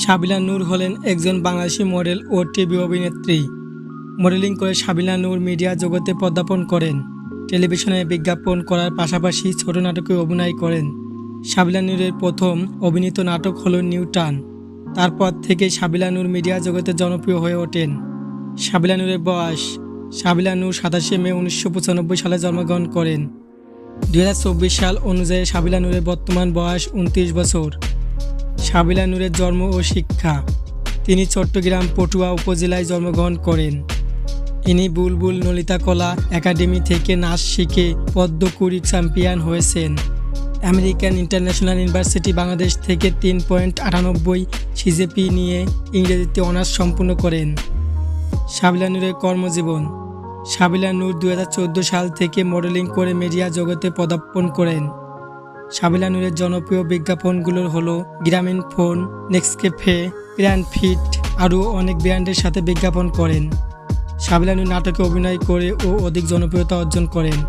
সাবিলা নূর হলেন একজন বাংলাদেশি মডেল ও টিভি অভিনেত্রী। মডেলিং করে সাবিলা নূর মিডিয়া জগতে পদার্পণ করেন। টেলিভিশনে বিজ্ঞাপন করার পাশাপাশি ছোট নাটকে অভিনয় করেন। সাবিলা নূরের প্রথম অভিনীত নাটক হলো নিউটান। তারপর থেকে সাবিলা নূর মিডিয়া জগতে জনপ্রিয় হয়ে ওঠেন। সাবিলা নূরের বয়স। সাবিলা নূর 27 মে 1995 সালে জন্মগ্রহণ করেন। 2024 সাল অনুযায়ী সাবিলা নূরের বর্তমান বয়স 29 বছর। সাবিলা নূরের জন্ম ও শিক্ষা। তিনি চট্টগ্রাম পটুয়া উপজেলায় জন্মগ্রহণ করেন। ইনি বুলবুল ললিতা কলা একাডেমি থেকে নাচ শিখে পদ্মকুড়ি চ্যাম্পিয়ন হয়েছেন। আমেরিকান ইন্টারন্যাশনাল ইউনিভার্সিটি বাংলাদেশ থেকে 3.98 সিজিপি নিয়ে ইংরেজিতে অনার্স সম্পূর্ণ করেন। সাবিলা নূরের কর্মজীবন। সাবিলা নূর 2014 সাল থেকে মডেলিং করে মিডিয়া জগতে পদার্পণ করেন। সাবিলা নূরের জনপ্রিয় বিজ্ঞাপনগুলো হলো গ্রামীণ ফোন, নেক্সকেফে, প্যানফিট আরও অনেক ব্র্যান্ডের সাথে বিজ্ঞাপন করেন। সাবিলা নূর নাটকে অভিনয় করে ও অধিক জনপ্রিয়তা অর্জন করেন।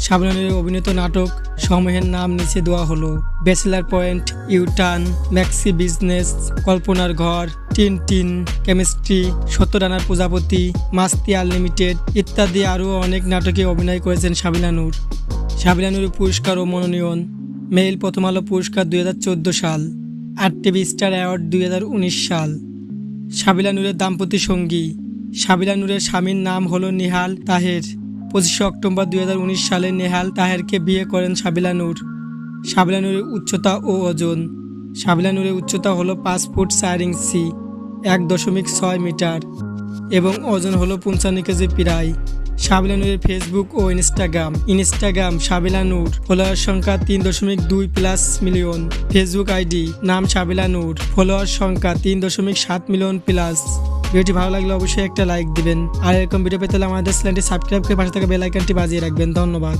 সাবিলা নূরের অভিনীত নাটক সমূহের নাম নিচে দেওয়া হলো: bachelor point, U turn, maxi business, কল্পনার ঘর, টিনটিন, কেমিস্ট্রি, সত্যরানার প্রজাপতি, মাস্তি আনলিমিটেড ইত্যাদি আরও অনেক নাটকে অভিনয় করেছেন সাবিলা নূর। সাবিলা নূরের পুরস্কার ও মনোনয়ন: মেইল প্রথম আলো পুরস্কার 2014 সাল, আর টিভি স্টার অ্যাওয়ার্ড 2019 সাল। সাবিলা নূরের দাম্পত্য সঙ্গী। সাবিলা নূরের স্বামীর নাম হলো নেহাল তাহের। 25 অক্টোবর 2019 সালে নেহাল তাহেরকে বিয়ে করেন সাবিলা নূর। সাবিলা নূরের উচ্চতা ও ওজন। সাবিলা নূরের উচ্চতা হলো 5 ফুট 4 ইঞ্চি 1.6 মিটার এবং ওজন হলো 55 কেজি প্রায়। সাবিলা নূরের ফেসবুক ও ইনস্টাগ্রাম সাবিলা নূর। ফলোয়ার সংখ্যা 3.2+ মিলিয়ন। ফেসবুক আইডি নাম সাবিলা নূর। ফলোয়ার সংখ্যা 3.7 মিলিয়ন প্লাস। ভিডিওটি ভালো লাগলে অবশ্যই একটা লাইক দিবেন। আর এরকম ভিডিও পেতে হলে আমাদের চ্যানেলটি সাবস্ক্রাইব করে পাশে থাকা বেল আইকনটি বাজিয়ে রাখবেন। ধন্যবাদ।